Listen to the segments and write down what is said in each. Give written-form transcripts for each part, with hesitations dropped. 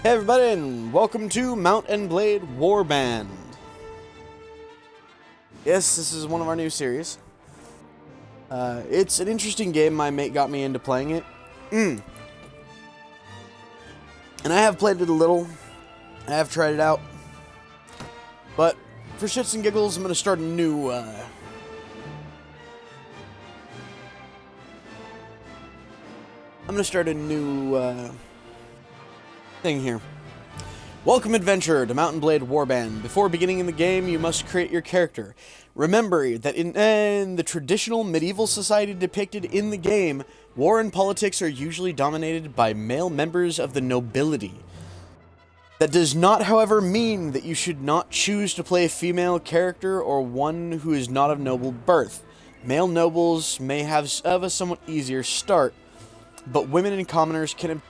Hey everybody, and welcome to Mount and Blade Warband. Yes, this is one of our new series. It's an interesting game. My mate got me into playing it. And I have played it a little. I have tried it out. But for shits and giggles, I'm going to start a new thing here. Welcome, adventurer, to Mount and Blade Warband. Before beginning in the game, you must create your character. Remember that in the traditional medieval society depicted in the game, war and politics are usually dominated by male members of the nobility. That does not, however, mean that you should not choose to play a female character or one who is not of noble birth. Male nobles may have a somewhat easier start, but women and commoners can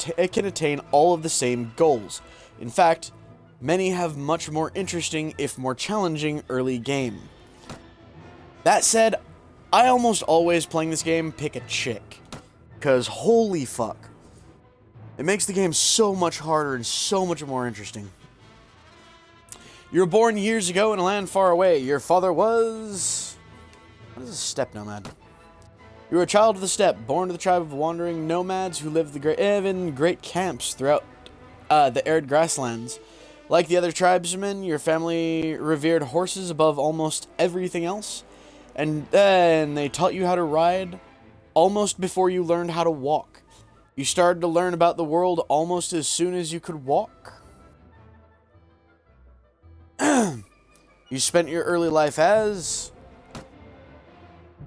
attain all of the same goals. In fact, many have much more interesting, if more challenging, early game. That said, I almost always, playing this game, pick a chick. Because holy fuck. It makes the game so much harder and so much more interesting. You were born years ago in a land far away. Your father was... What is a steppe nomad? You were a child of the steppe, born to the tribe of wandering nomads who lived in great camps throughout the arid grasslands. Like the other tribesmen, your family revered horses above almost everything else, and they taught you how to ride almost before you learned how to walk. You started to learn about the world almost as soon as you could walk. You spent your early life as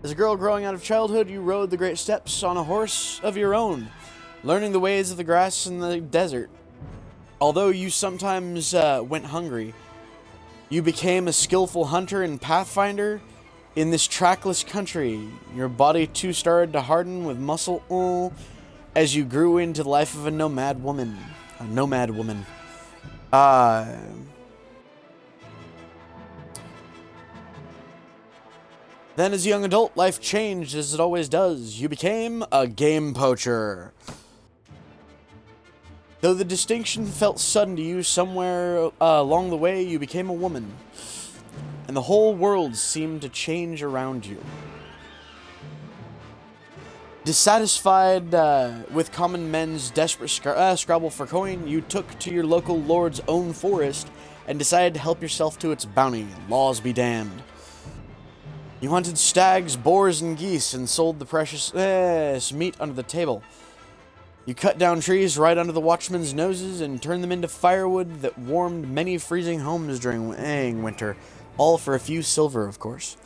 a girl growing out of childhood. You rode the great steppes on a horse of your own, learning the ways of the grass and the desert. Although you sometimes went hungry, you became a skillful hunter and pathfinder in this trackless country. Your body too started to harden with muscle as you grew into the life of a nomad woman. Then as a young adult, life changed as it always does. You became a game poacher. Though the distinction felt sudden to you, somewhere along the way you became a woman, and the whole world seemed to change around you. Dissatisfied with common men's desperate scrabble for coin, you took to your local lord's own forest and decided to help yourself to its bounty. Laws be damned. You hunted stags, boars, and geese, and sold the precious meat under the table. You cut down trees right under the watchmen's noses and turned them into firewood that warmed many freezing homes during winter, all for a few silver, of course.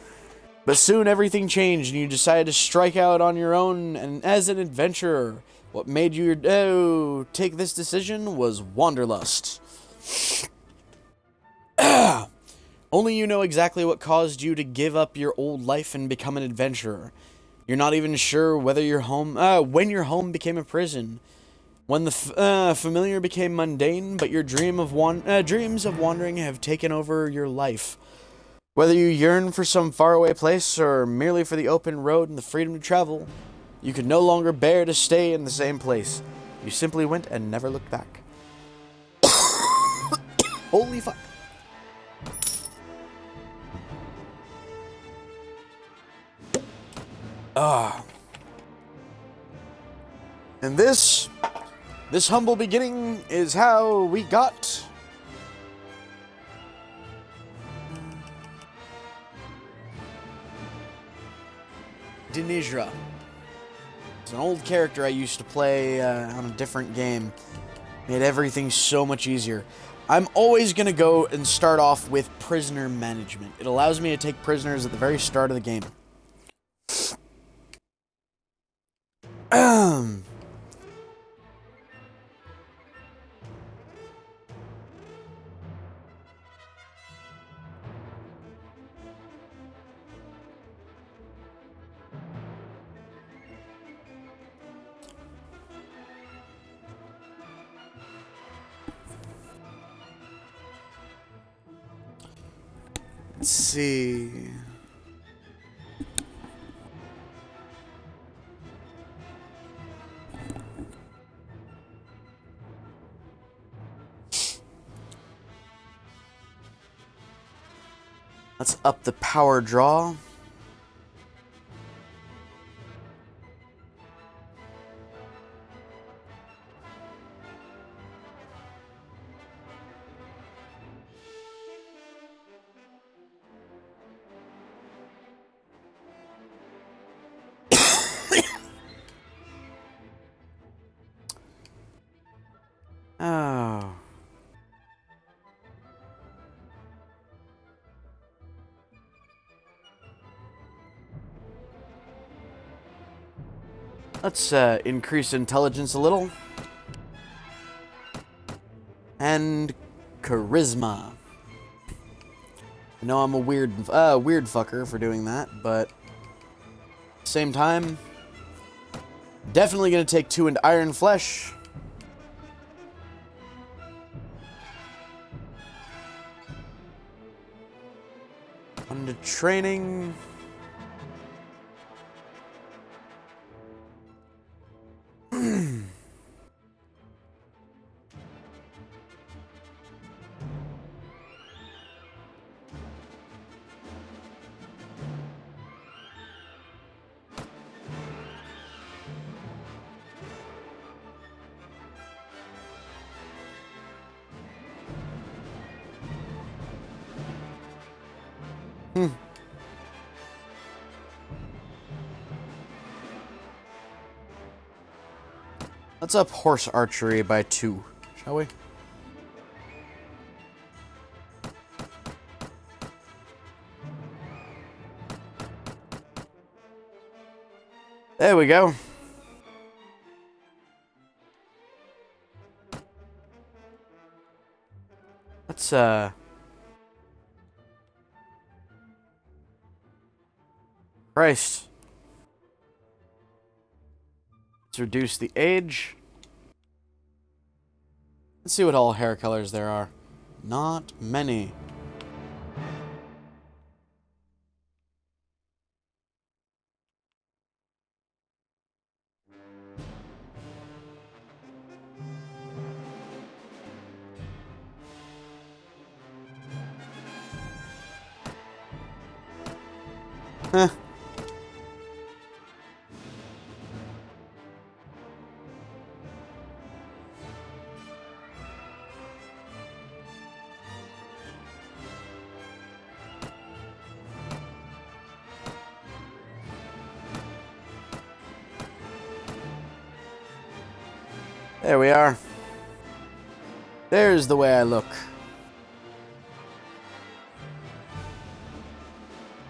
But soon everything changed, and you decided to strike out on your own and as an adventurer. What made you take this decision was wanderlust. Only you know exactly what caused you to give up your old life and become an adventurer. You're not even sure whether when your home became a prison, when the familiar became mundane, but your dreams of wandering have taken over your life. Whether you yearn for some faraway place or merely for the open road and the freedom to travel, you could no longer bear to stay in the same place. You simply went and never looked back. Holy fuck. And this humble beginning is how we got Denijra. It's an old character I used to play on a different game. Made everything so much easier. I'm always going to go and start off with prisoner management. It allows me to take prisoners at the very start of the game. Let's see. Let's up the power draw. Oh. Let's increase intelligence a little. And charisma. I know I'm a weird fucker for doing that, but at the same time, definitely gonna take 2 into iron flesh. Into training. Let's up horse archery by 2, shall we? There we go. Let's Christ. Let's reduce the age. Let's see what all hair colors there are. Not many. Huh. There we are. There's the way I look.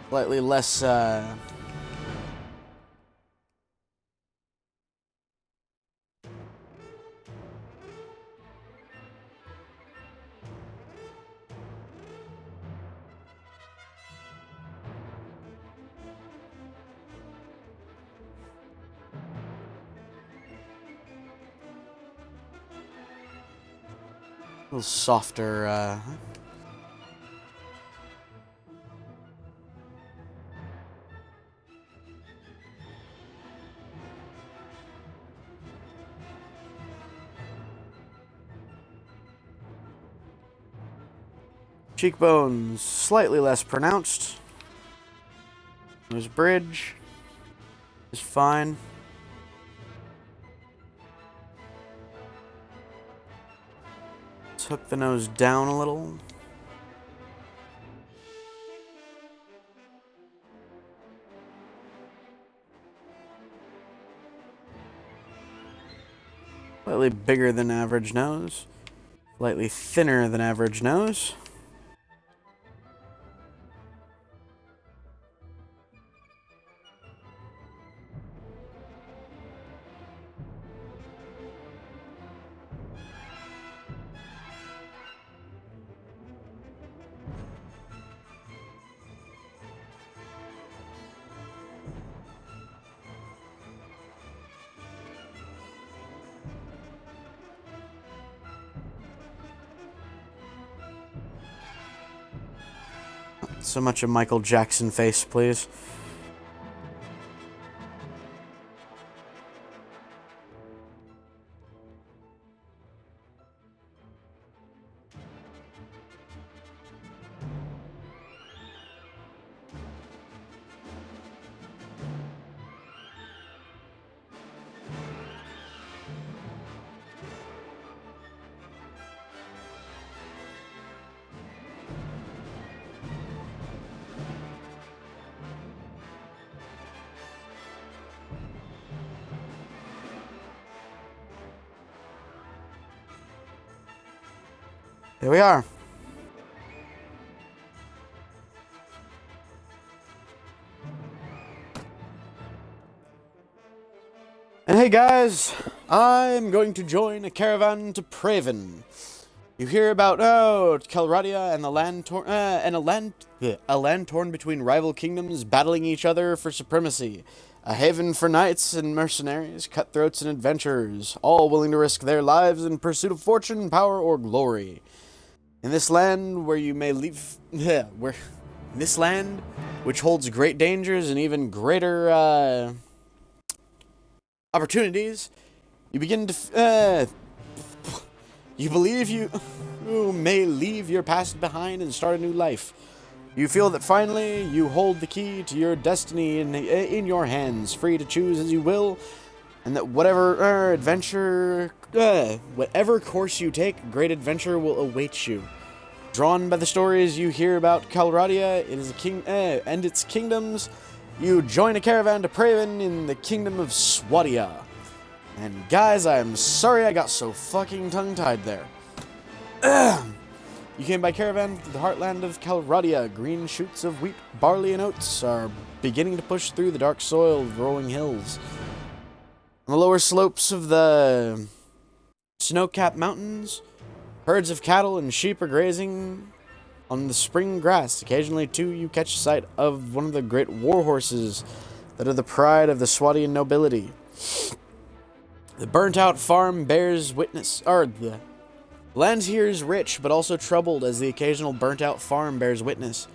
Slightly less, slightly little softer, cheekbones slightly less pronounced. Nose bridge is fine. Let's hook the nose down a little. Slightly bigger than average nose. Slightly thinner than average nose. So much a Michael Jackson face, please. Here we are. And hey guys, I'm going to join a caravan to Praven. You hear about Calradia and the a land torn between rival kingdoms battling each other for supremacy. A haven for knights and mercenaries, cutthroats and adventurers, all willing to risk their lives in pursuit of fortune, power, or glory. In this land where you may leave, in this land, which holds great dangers and even greater opportunities, you begin to you believe you may leave your past behind and start a new life. You feel that finally you hold the key to your destiny in your hands, free to choose as you will, and that whatever whatever course you take, great adventure will await you. Drawn by the stories you hear about Calradia and its kingdoms, you join a caravan to Praven in the kingdom of Swadia. And guys, I'm sorry I got so fucking tongue-tied there. You came by caravan to the heartland of Calradia. Green shoots of wheat, barley, and oats are beginning to push through the dark soil of rolling hills. On the lower slopes of the snow-capped mountains, herds of cattle and sheep are grazing on the spring grass. Occasionally, too, you catch sight of one of the great war horses that are the pride of the Swadian nobility. The burnt-out farm bears witness, the land here is rich, but also troubled, as the occasional burnt-out farm bears witness.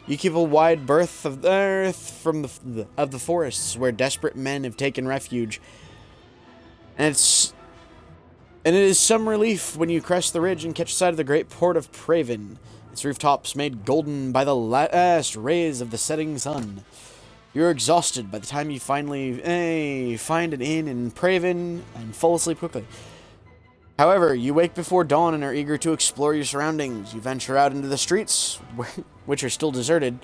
You keep a wide berth of the earth from the forests where desperate men have taken refuge, and it is some relief when you crest the ridge and catch sight of the great port of Praven, its rooftops made golden by the last rays of the setting sun. You're exhausted by the time you finally find an inn in Praven and fall asleep quickly. However, you wake before dawn and are eager to explore your surroundings. You venture out into the streets, which are still deserted.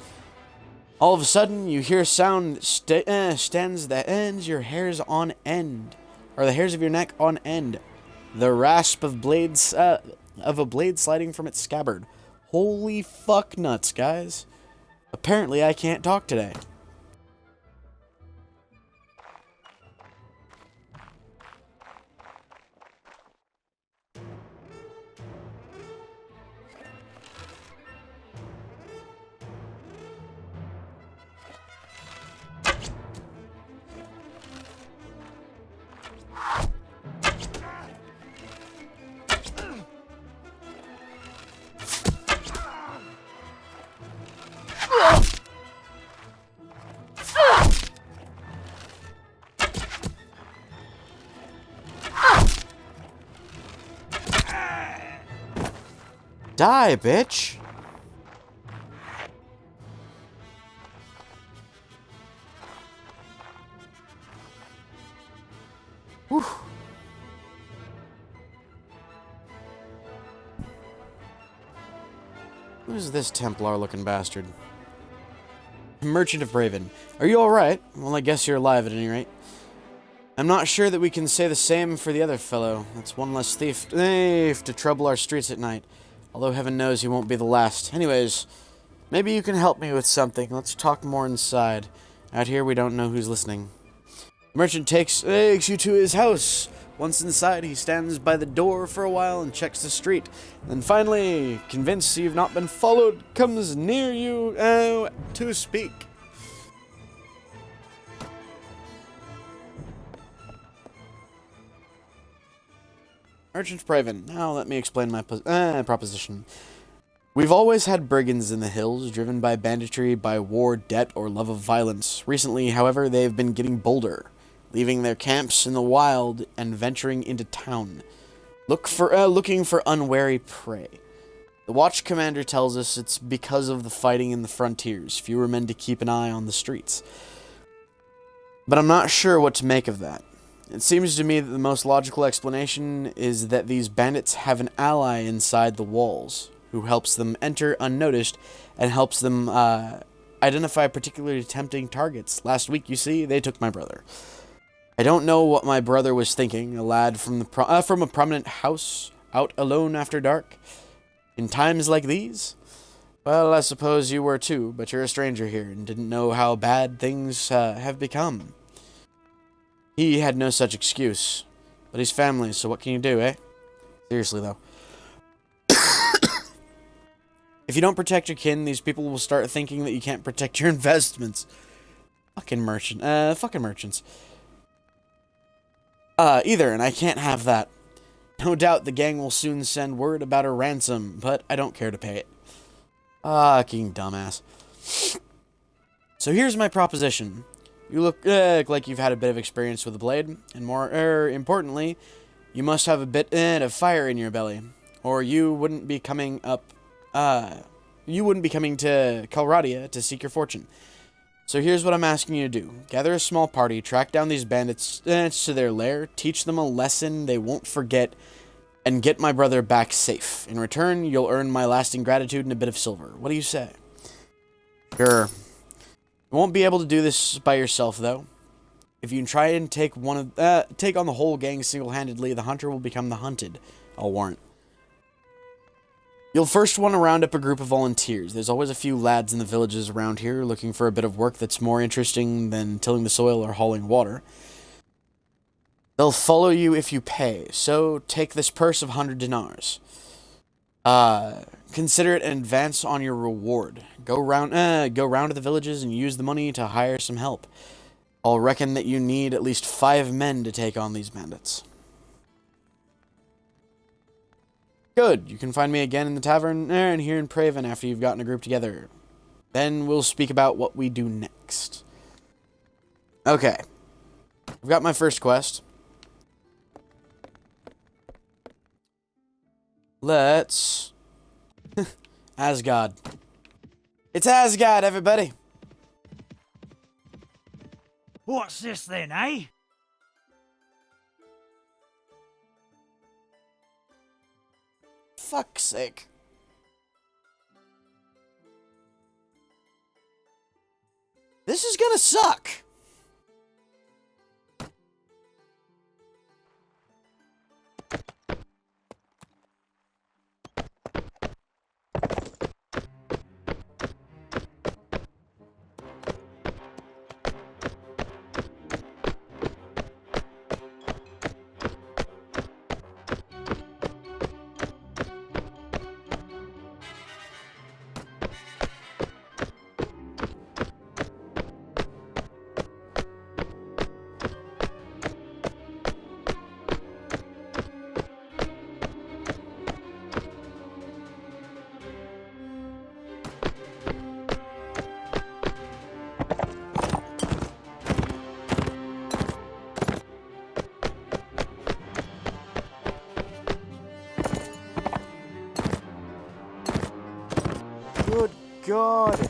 All of a sudden, you hear a sound that stands that ends your hairs on end, or the hairs of your neck on end. The rasp of blades of a blade sliding from its scabbard. Holy fuck nuts, guys! Apparently, I can't talk today. Die, bitch! Whew. Who's this Templar-looking bastard? Merchant of Praven. Are you alright? Well, I guess you're alive at any rate. I'm not sure that we can say the same for the other fellow. That's one less thief to trouble our streets at night. Although heaven knows he won't be the last. Anyways, maybe you can help me with something. Let's talk more inside. Out here, we don't know who's listening. The merchant takes you to his house. Once inside, he stands by the door for a while and checks the street. Then finally, convinced you've not been followed, comes near you to speak. Merchant Praven. Now let me explain my proposition. We've always had brigands in the hills, driven by banditry, by war, debt, or love of violence. Recently, however, they've been getting bolder, leaving their camps in the wild and venturing into town, looking for unwary prey. The watch commander tells us it's because of the fighting in the frontiers, fewer men to keep an eye on the streets. But I'm not sure what to make of that. It seems to me that the most logical explanation is that these bandits have an ally inside the walls, who helps them enter unnoticed and helps them identify particularly tempting targets. Last week, you see, they took my brother. I don't know what my brother was thinking, a lad from a prominent house, out alone after dark. In times like these? Well, I suppose you were too, but you're a stranger here and didn't know how bad things have become. He had no such excuse. But he's family, so what can you do, eh? Seriously, though. If you don't protect your kin, these people will start thinking that you can't protect your investments. Fucking merchants. Either, and I can't have that. No doubt the gang will soon send word about a ransom, but I don't care to pay it. Fucking dumbass. So here's my proposition. You look like you've had a bit of experience with the blade, and more importantly, you must have a bit of fire in your belly, or you wouldn't be coming to Calradia to seek your fortune. So here's what I'm asking you to do. Gather a small party, track down these bandits to their lair, teach them a lesson they won't forget, and get my brother back safe. In return, you'll earn my lasting gratitude and a bit of silver. What do you say? Sure. You won't be able to do this by yourself, though. If you try and take on the whole gang single-handedly, the hunter will become the hunted. I'll warrant. You'll first want to round up a group of volunteers. There's always a few lads in the villages around here looking for a bit of work that's more interesting than tilling the soil or hauling water. They'll follow you if you pay, so take this purse of 100 dinars. Consider it an advance on your reward. Go round to the villages and use the money to hire some help. I'll reckon that you need at least 5 men to take on these bandits. Good. You can find me again in the tavern and here in Praven after you've gotten a group together. Then we'll speak about what we do next. Okay. I've got my first quest. Let's... Asgard. It's Asgard, everybody! What's this then, eh? Fuck's sake. This is gonna suck! Good God.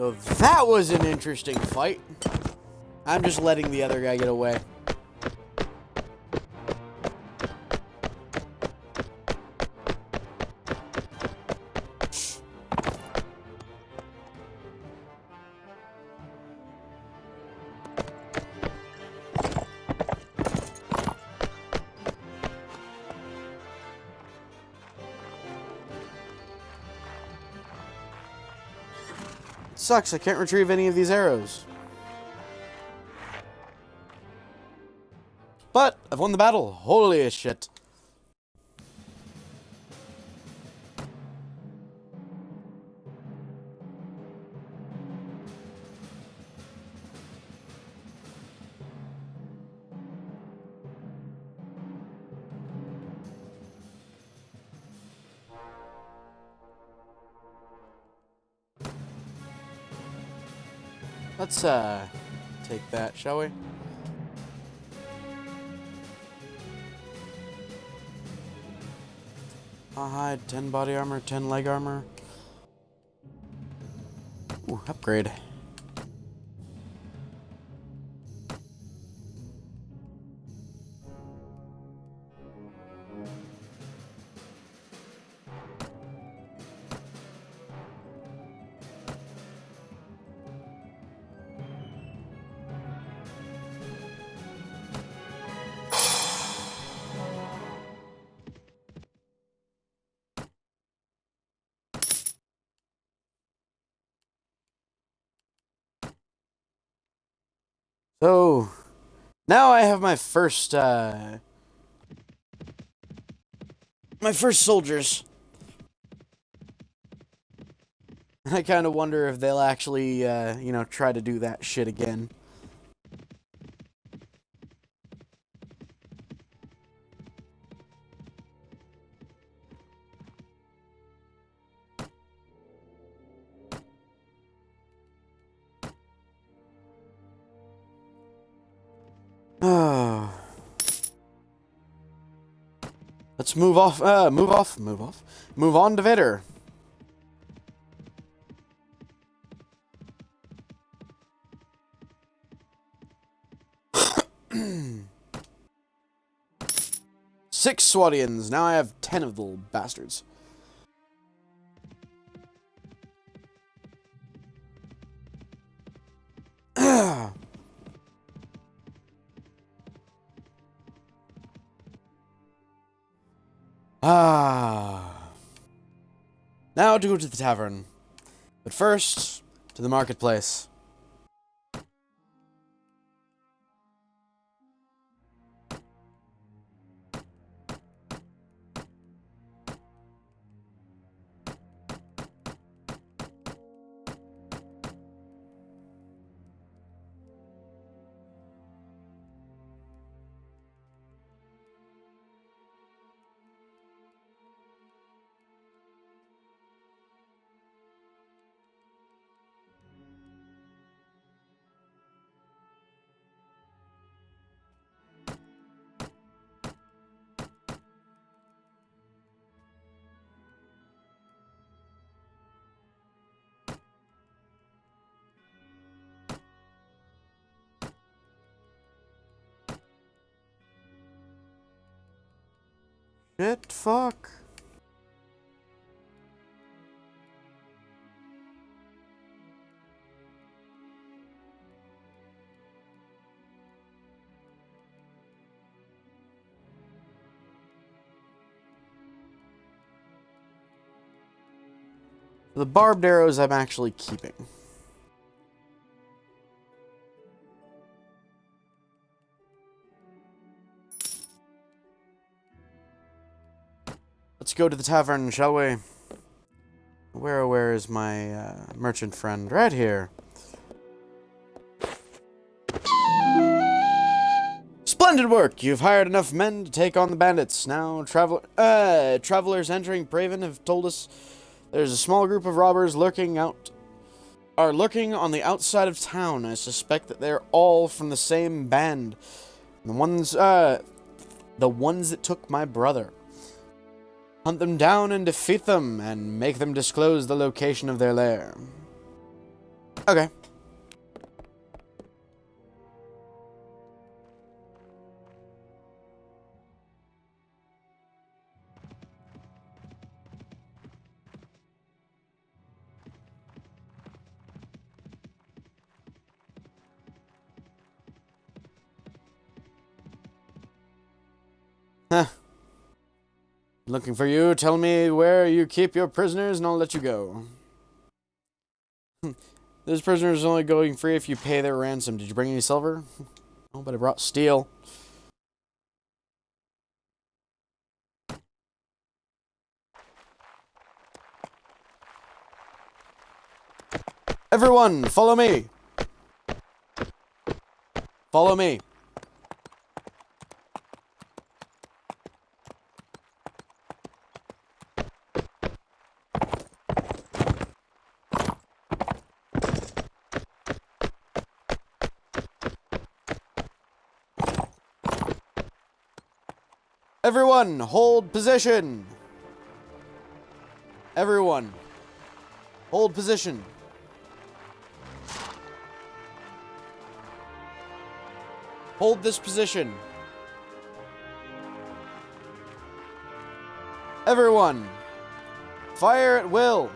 So that was an interesting fight. I'm just letting the other guy get away. Sucks, I can't retrieve any of these arrows. But I've won the battle. Holy shit. Let's take that, shall we? Hide, 10 body armor, 10 leg armor. Ooh, upgrade. So, now I have my first soldiers. And I kind of wonder if they'll actually, you know, try to do that shit again. Oh. Let's move on to Vader. Six Swadians. Now I have 10 of the little bastards. Now to go to the tavern. But first, to the marketplace. Shit, fuck. The barbed arrows I'm actually keeping. Let's go to the tavern, shall we? Where is my merchant friend? Right here. Splendid work! You've hired enough men to take on the bandits. Now, travelers entering Praven have told us there's a small group of robbers lurking on the outside of town. I suspect that they're all from the same band. The ones that took my brother. Hunt them down and defeat them, and make them disclose the location of their lair. Okay. Huh. Looking for you. Tell me where you keep your prisoners and I'll let you go. This prisoner is only going free if you pay their ransom. Did you bring any silver? Oh, but I brought steel. Everyone, follow me. Follow me. Everyone, hold position. Everyone, hold position. Hold this position. Everyone, fire at will.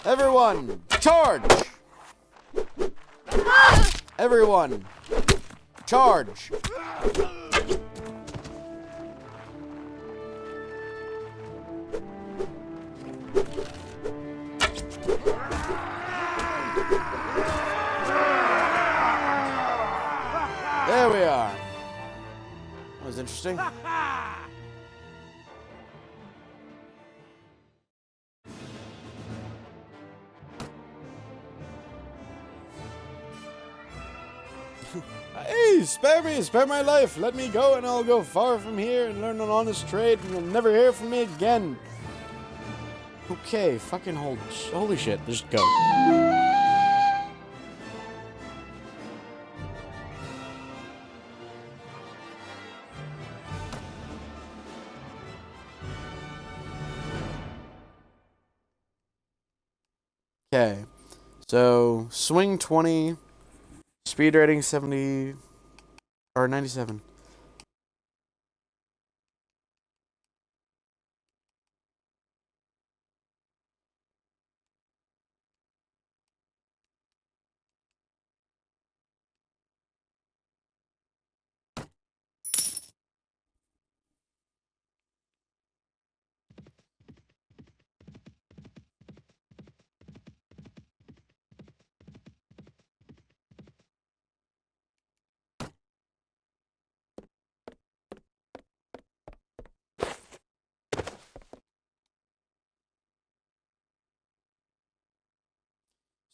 Everyone, charge! Everyone, charge! There we are. That was interesting. Hey, spare my life. Let me go and I'll go far from here and learn an honest trade and you'll never hear from me again. Okay, fucking holy shit, just go. Okay, so swing 20, speed rating 70, or 97.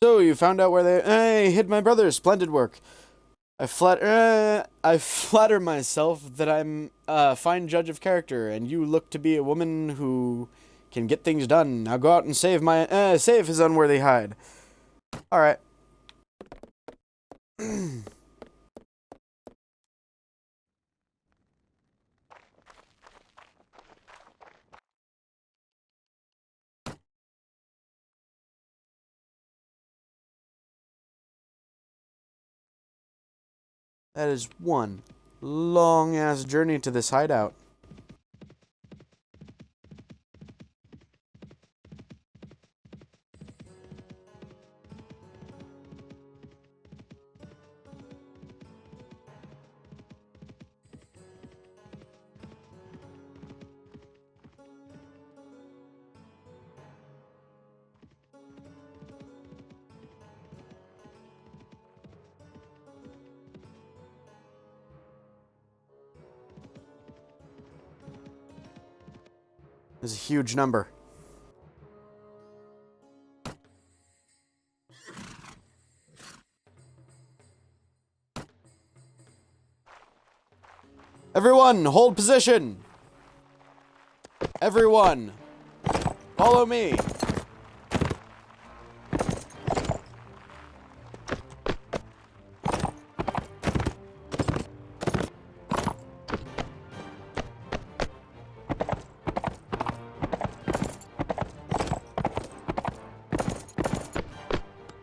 So you found out where they hid my brother. Splendid work. I flatter myself that I'm a fine judge of character, and you look to be a woman who can get things done. Now go out and save his unworthy hide. All right. That is one long-ass journey to this hideout. There's a huge number. Everyone, hold position! Everyone, follow me!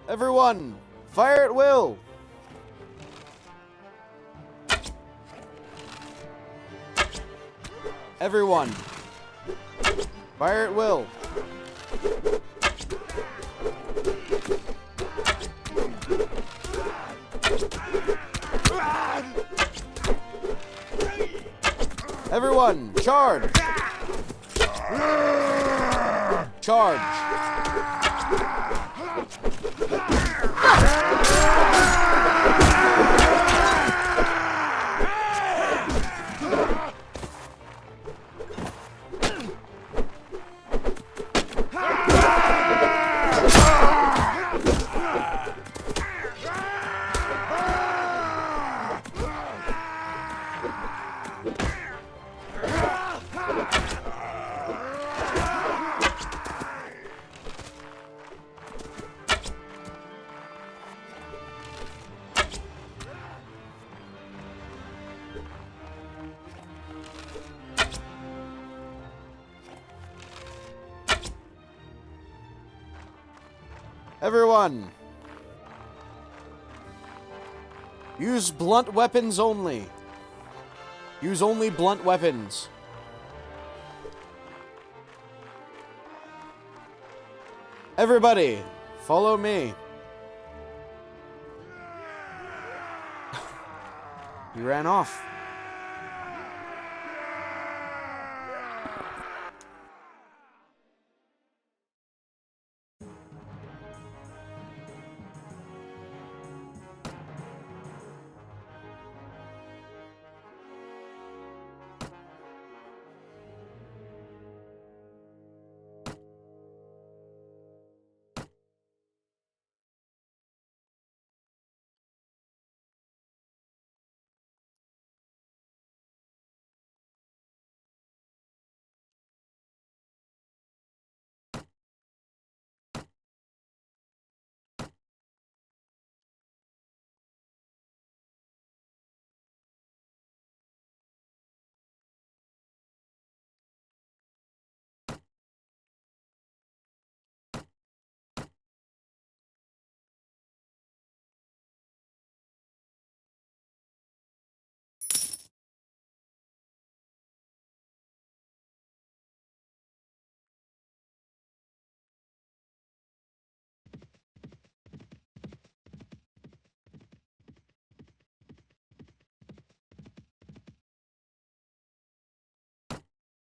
Everyone, fire at will! Everyone, fire at will! Everyone, charge! Charge! Everyone! Use blunt weapons only. Use only blunt weapons. Everybody, follow me. He ran off.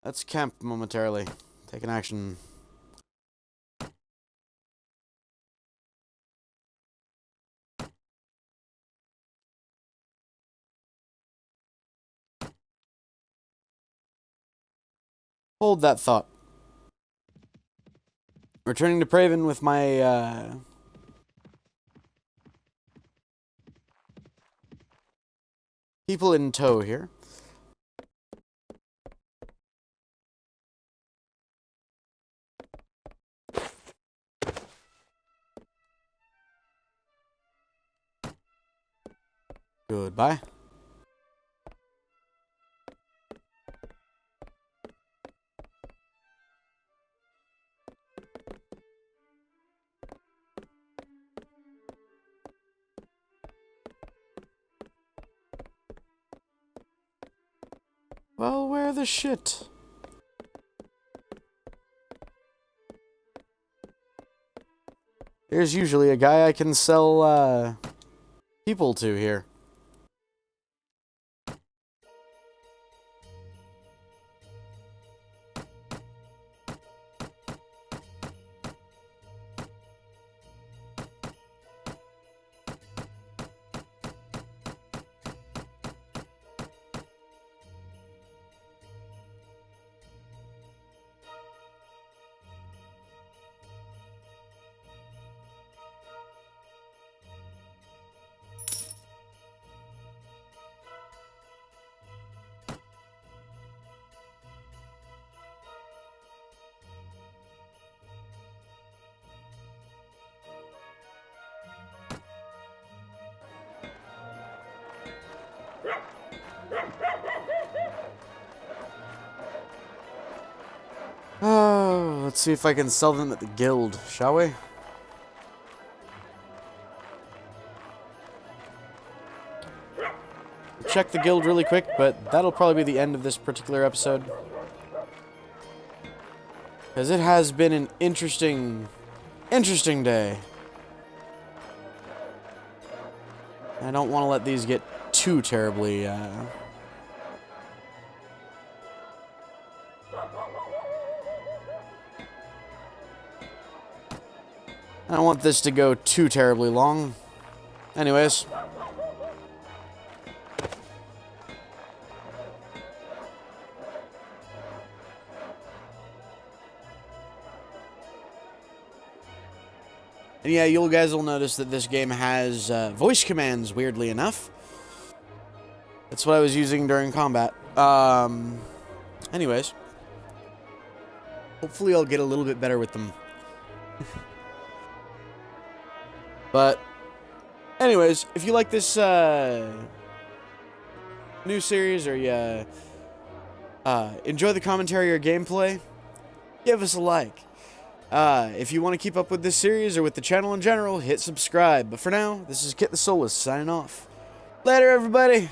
Let's camp momentarily. Take an action. Hold that thought. Returning to Praven with my, people in tow here. Goodbye. Well, where the shit? There's usually a guy I can sell, people to here. Oh, let's see if I can sell them at the guild, shall we? Check the guild really quick, but that'll probably be the end of this particular episode. Because it has been an interesting day. I don't want to let these get too terribly, I don't want this to go too terribly long. Anyways. And yeah, you guys will notice that this game has voice commands, weirdly enough. That's what I was using during combat. Anyways. Hopefully I'll get a little bit better with them. But, anyways, if you like this new series, or you enjoy the commentary or gameplay, give us a like. If you want to keep up with this series or with the channel in general, hit subscribe. But for now, this is Kitthesoulless signing off. Later, everybody!